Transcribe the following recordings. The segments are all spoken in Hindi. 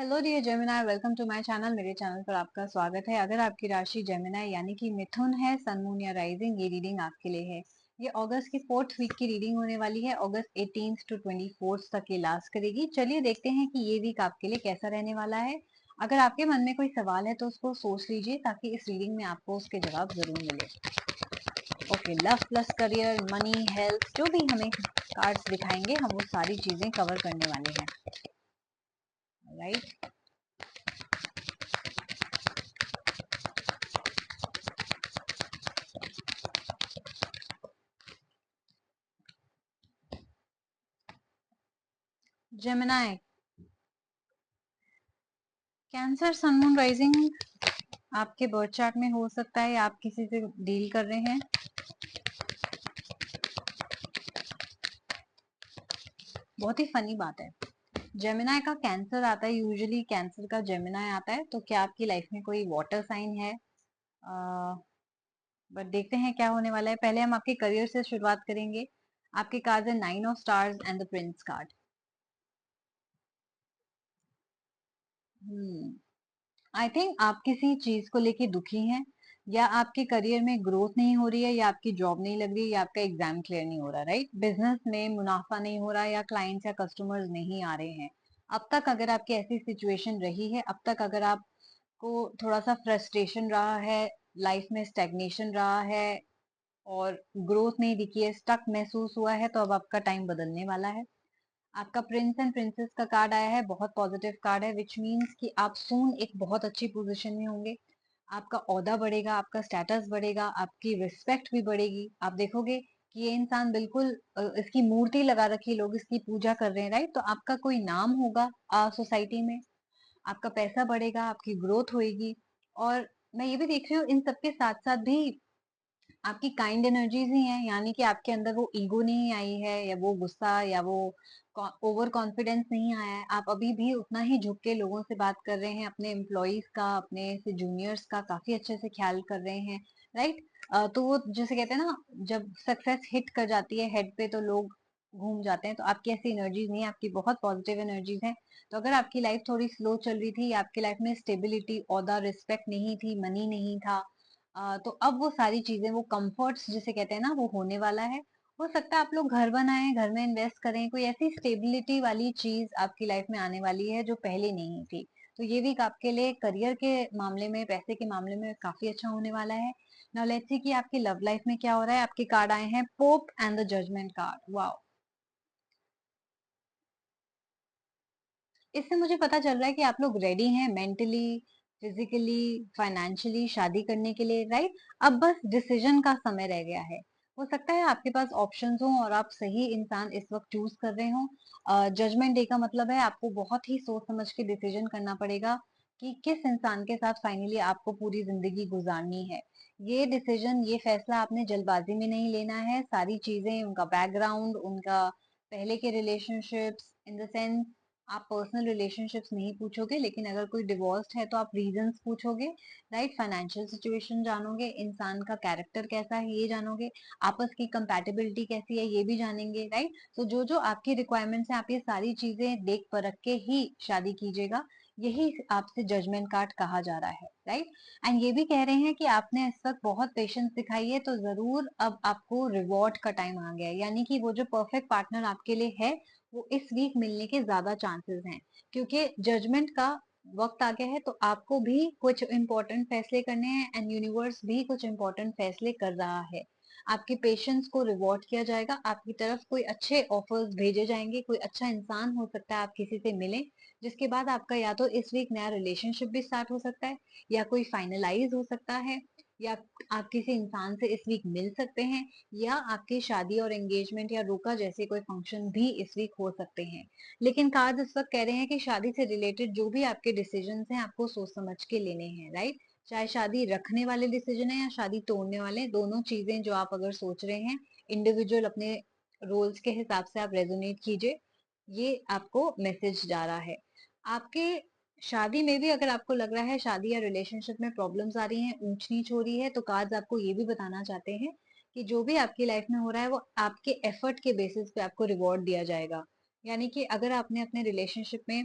Hello dear Gemini, welcome to my channel. मेरे चैनल पर आपका स्वागत है। अगर आपकी राशि जेमिनाई यानी कि मिथुन है, सन मून या राइजिंग, ये रीडिंग आपके लिए है। ये अगस्त की 4th वीक की रीडिंग होने वाली है। अगस्त 18th to 24th तक ये लास्ट करेगी। चलिए देखते हैं कि ये वीक आपके लिए कैसा रहने वाला है। अगर आपके मन में कोई सवाल है तो उसको सोच लीजिए ताकि इस रीडिंग में आपको उसके जवाब जरूर मिले। Okay, love plus career, money, health, जो भी हमें कार्ड्स दिखाएंगे हम वो सारी चीजें कवर करने वाले हैं। Right, Gemini, Cancer, sun moon rising आपके बर्थ चार्ट में हो सकता है या आप किसी से डील कर रहे हैं। बहुत ही फनी बात है, जेमिनाई का कैंसर आता है। यूजुअली कैंसर का जेमिनाई आता है। तो क्या आपकी लाइफ में कोई वाटर साइन है? बट देखते हैं क्या होने वाला है। पहले हम आपके करियर से शुरुआत करेंगे। आपके कार्ड है 9 of stars and the Prince card. I think आप किसी चीज को लेके दुखी हैं, या आपके करियर में ग्रोथ नहीं हो रही है, या आपकी जॉब नहीं लग रही, या आपका एग्जाम क्लियर नहीं हो रहा। राइट, बिजनेस में मुनाफा नहीं हो रहा, या क्लाइंट्स या कस्टमर्स नहीं आ रहे हैं। अब तक अगर आपकी ऐसी सिचुएशन रही है, अब तक अगर आपको थोड़ा सा फ्रस्ट्रेशन रहा है, लाइफ में स्टेग्नेशन रहा है और ग्रोथ नहीं दिखी है, स्टक महसूस हुआ है, तो अब आपका टाइम बदलने वाला है। आपका प्रिंस एंड प्रिंसेस का कार्ड आया है, बहुत पॉजिटिव कार्ड है, विच मीन्स कि आप सून एक बहुत अच्छी पोजीशन में होंगे। आपका ओहदा बढ़ेगा, आपका स्टेटस बढ़ेगा, आपकी रिस्पेक्ट भी बढ़ेगी। आप देखोगे कि ये इंसान बिल्कुल इसकी मूर्ति लगा रखी, लोग इसकी पूजा कर रहे हैं। राइट, तो आपका कोई नाम होगा सोसाइटी में, आपका पैसा बढ़ेगा, आपकी ग्रोथ होगी। और मैं ये भी देख रही हूँ इन सबके साथ साथ भी आपकी काइंड एनर्जीज ही हैं, यानी कि आपके अंदर वो ईगो नहीं आई है, या वो गुस्सा, या वो ओवर कॉन्फिडेंस नहीं आया है। आप अभी भी उतना ही झुक के लोगों से बात कर रहे हैं, अपने एम्प्लॉयज का, अपने से जूनियर्स का काफी अच्छे से ख्याल कर रहे हैं। राइट, तो वो जैसे कहते हैं ना, जब सक्सेस हिट कर जाती है हेड पे तो लोग घूम जाते हैं। तो आपकी ऐसी एनर्जीज नहीं है, आपकी बहुत पॉजिटिव एनर्जीज हैं। तो अगर आपकी लाइफ थोड़ी स्लो चल रही थी, आपकी लाइफ में स्टेबिलिटी, ओहदा, रिस्पेक्ट नहीं थी, मनी नहीं था, तो अब वो सारी चीजें, वो कंफर्ट्स जिसे कहते हैं ना, वो होने वाला है। हो सकता है आप लोग घर बनाएं, घर में इन्वेस्ट करें, कोई ऐसी स्टेबिलिटी वाली चीज आपकी लाइफ में आने वाली है जो पहले नहीं थी। तो ये वीक आपके लिए करियर के मामले में, पैसे के मामले में काफी अच्छा होने वाला है। नाउ लेट्स सी कि आपकी लव लाइफ में क्या हो रहा है। आपके कार्ड आए हैं pope and the judgement card. Wow, इससे मुझे पता चल रहा है कि आप लोग रेडी हैं मेंटली, फिजिकली, फाइनेंशियली शादी करने के लिए। राइट, अब बस डिसीजन का समय रह गया है। हो सकता है आपके पास ऑप्शंस हो और आप सही इंसान इस वक्त चूज कर रहे हो। जजमेंट डे का मतलब है आपको बहुत ही सोच समझ के डिसीजन करना पड़ेगा कि किस इंसान के साथ फाइनली आपको पूरी जिंदगी गुजारनी है। ये डिसीजन, ये फैसला आपने जल्दबाजी में नहीं लेना है। सारी चीजें, उनका बैकग्राउंड, उनका पहले के रिलेशनशिप्स, इन द सेंस आप पर्सनल रिलेशनशिप्स नहीं पूछोगे, लेकिन अगर कोई डिवोर्स्ड है तो आप रीजंस पूछोगे। राइट, फाइनेंशियल सिचुएशन जानोगे, इंसान का कैरेक्टर कैसा है ये जानोगे, आपस की कंपैटिबिलिटी कैसी है ये भी जानेंगे। राइट, तो जो जो आपकी रिक्वायरमेंट्स है, आप ये सारी चीजें देख परख के ही शादी कीजिएगा। यही आपसे जजमेंट कार्ड कहा जा रहा है। राइट, एंड ये भी कह रहे हैं कि आपने इस वक्त बहुत पेशेंस दिखाई है, तो जरूर अब आपको रिवॉर्ड का टाइम आ गया है। यानी कि वो जो परफेक्ट पार्टनर आपके लिए है वो इस वीक मिलने के ज्यादा चांसेस हैं, क्योंकि जजमेंट का वक्त आ गया है। तो आपको भी कुछ इंपॉर्टेंट फैसले करने हैं, एंड यूनिवर्स भी कुछ इंपॉर्टेंट फैसले कर रहा है। आपके पेशेंस को रिवॉर्ड किया जाएगा, आपकी तरफ कोई अच्छे ऑफर्स भेजे जाएंगे, कोई अच्छा इंसान हो सकता है आप किसी से मिलें, जिसके बाद आपका या तो इस वीक नया रिलेशनशिप भी स्टार्ट हो सकता है, या कोई फाइनलाइज हो सकता है, या आप किसी इंसान से इस वीक मिल सकते हैं, या आपकी शादी और एंगेजमेंट या रोका जैसे कोई फंक्शन भी इस वीक हो सकते हैं। लेकिन कार्ड इस वक्त कह रहे हैं कि शादी से रिलेटेड जो भी आपके डिसीजन हैं आपको सोच समझ के लेने हैं। राइट, चाहे शादी रखने वाले डिसीजन है या शादी तोड़ने वाले, दोनों चीजें जो आप अगर सोच रहे हैं, इंडिविजुअल अपने रोल्स के हिसाब से आप रेजोनेट कीजिए। ये आपको मैसेज जा रहा है। आपके शादी में भी अगर आपको लग रहा है शादी या रिलेशनशिप में प्रॉब्लम्स आ रही हैं, ऊंच नीच हो रही है, तो कार्ड्स आपको ये भी बताना चाहते हैं कि जो भी आपकी लाइफ में हो रहा है वो आपके एफर्ट के बेसिस पे आपको रिवॉर्ड दिया जाएगा। यानी कि अगर आपने अपने रिलेशनशिप में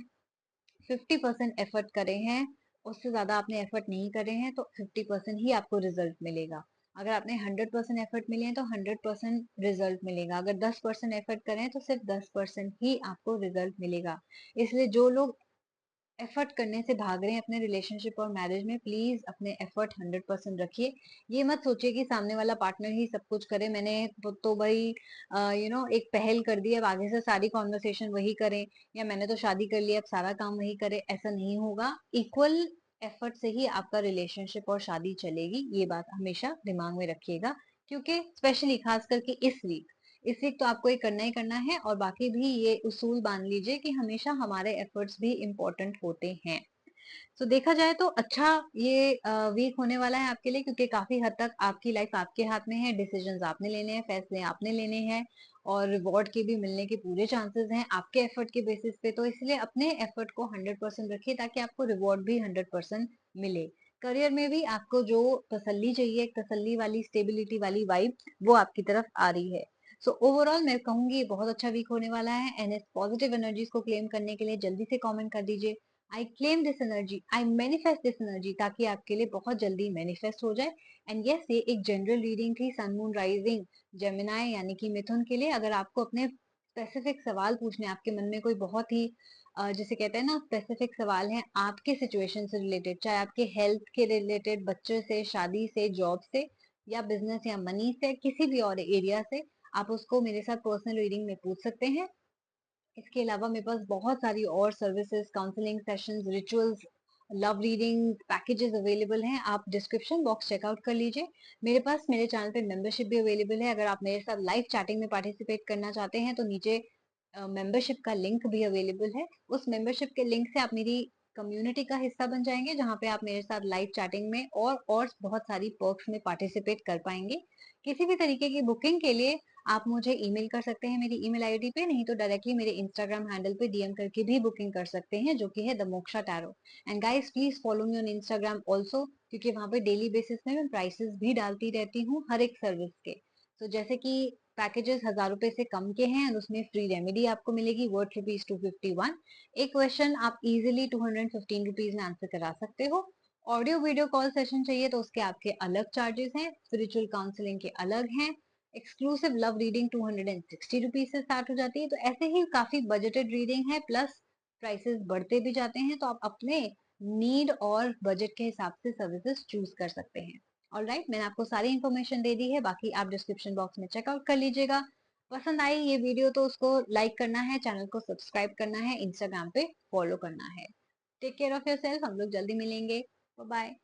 50% एफर्ट करे हैं, उससे ज्यादा आपने एफर्ट नहीं करे हैं, तो 50% ही आपको रिजल्ट मिलेगा। अगर आपने 100% एफर्ट मिले हैं तो 100% रिजल्ट मिलेगा। अगर 10% एफर्ट करें तो सिर्फ 10% ही आपको रिजल्ट मिलेगा। इसलिए जो लोग एफर्ट करने से भाग रहे हैं अपने रिलेशनशिप और मैरिज में, प्लीज अपने एफर्ट 100% रखिए। ये मत सोचिए कि सामने वाला पार्टनर ही सब कुछ करे, मैंने तो भाई एक पहल कर दी, अब आगे से सारी कॉन्वर्सेशन वही करें, या मैंने तो शादी कर ली अब सारा काम वही करे। ऐसा नहीं होगा। इक्वल एफर्ट से ही आपका रिलेशनशिप और शादी चलेगी, ये बात हमेशा दिमाग में रखिएगा। क्योंकि स्पेशली खास करके इस वीक तो आपको ये करना ही करना है, और बाकी भी ये उसूल बांध लीजिए कि हमेशा हमारे एफर्ट्स भी इम्पोर्टेंट होते हैं। तो देखा जाए तो अच्छा ये वीक होने वाला है आपके लिए, क्योंकि काफी हद तक आपकी लाइफ आपके हाथ में है, डिसीजंस आपने लेने हैं, फैसले आपने लेने हैं, और रिवॉर्ड के भी मिलने के पूरे चांसेस हैं आपके एफर्ट के बेसिस पे। तो इसलिए अपने एफर्ट को 100% रखिए, ताकि आपको रिवॉर्ड भी 100% मिले। करियर में भी आपको जो तसल्ली चाहिए, एक तसल्ली वाली स्टेबिलिटी वाली वाइब, वो आपकी तरफ आ रही है। सो ओवरऑल मैं कहूंगी ये बहुत अच्छा वीक होने वाला है, एंड इस पॉजिटिव एनर्जीज को क्लेम करने के लिए जल्दी से कमेंट कर दीजिए, I claim this energy, I manifest this energy, ताकि आपके लिए बहुत जल्दी मैनिफेस्ट हो जाए। एंड यस, ये एक जनरल रीडिंग थी, सन मून राइजिंग जेमिनाई यानी कि मिथुन के लिए। अगर आपको अपने स्पेसिफिक सवाल पूछने, आपके मन में कोई बहुत ही जिसे कहते हैं ना स्पेसिफिक सवाल हैं आपके सिचुएशन से रिलेटेड, चाहे आपके हेल्थ के रिलेटेड, बच्चे से, शादी से, जॉब से, या बिजनेस या मनी से, किसी भी और एरिया से, आप उसको मेरे साथ पर्सनल रीडिंग में पूछ सकते हैं। इसके अलावा मेरे पास बहुत सारी और services, counselling sessions, rituals, love reading packages available हैं। आप डिस्क्रिप्शन बॉक्स चेकआउट कर लीजिए। मेरे पास मेरे चैनल पे मेंबरशिप भी अवेलेबल है। अगर आप मेरे साथ लाइव चैटिंग में पार्टिसिपेट करना चाहते हैं तो नीचे मेंबरशिप का लिंक भी अवेलेबल है। उस मेंबरशिप के लिंक से आप मेरी कम्युनिटी का हिस्सा बन जाएंगे, जहाँ पे आप मेरे साथ लाइव चैटिंग में और बहुत सारी पर्क्स में पार्टिसिपेट कर पाएंगे। किसी भी तरीके की बुकिंग के लिए आप मुझे ईमेल कर सकते हैं मेरी ईमेल आईडी पे, नहीं तो डायरेक्टली मेरे इंस्टाग्राम हैंडल पे डीएम करके भी बुकिंग कर सकते हैं, जो कि है the moksha tarot. And guys please follow me on Instagram also, क्योंकि वहां पे डेली बेसिस में मैं प्राइसेस भी डालती रहती हूँ हर एक सर्विस के। तो जैसे कि पैकेजेस 1000 रुपए से कम के हैं, और उसमें फ्री रेमेडी आपको मिलेगी वर्थ ₹251। एक क्वेश्चन आप इजिली 215 रुपीज में आंसर करा सकते हो। ऑडियो वीडियो कॉल सेशन चाहिए तो उसके आपके अलग चार्जेस हैं, स्पिरिचुअल काउंसलिंग के अलग हैं, एक्सक्लूसिव लव रीडिंग 260 रुपीज से स्टार्ट हो जाती है। तो ऐसे ही काफी बजटेड रीडिंग है, प्लस प्राइसेस बढ़ते भी जाते हैं, तो आप अपने नीड और बजट के हिसाब से सर्विसेज चूज कर सकते हैं। ऑलराइट, मैंने आपको सारी इन्फॉर्मेशन दे दी है, बाकी आप डिस्क्रिप्शन बॉक्स में चेकआउट कर लीजिएगा। पसंद आई ये वीडियो तो उसको लाइक करना है, चैनल को सब्सक्राइब करना है, इंस्टाग्राम पे फॉलो करना है। Take care of yourself, हम लोग जल्दी मिलेंगे। Bye bye.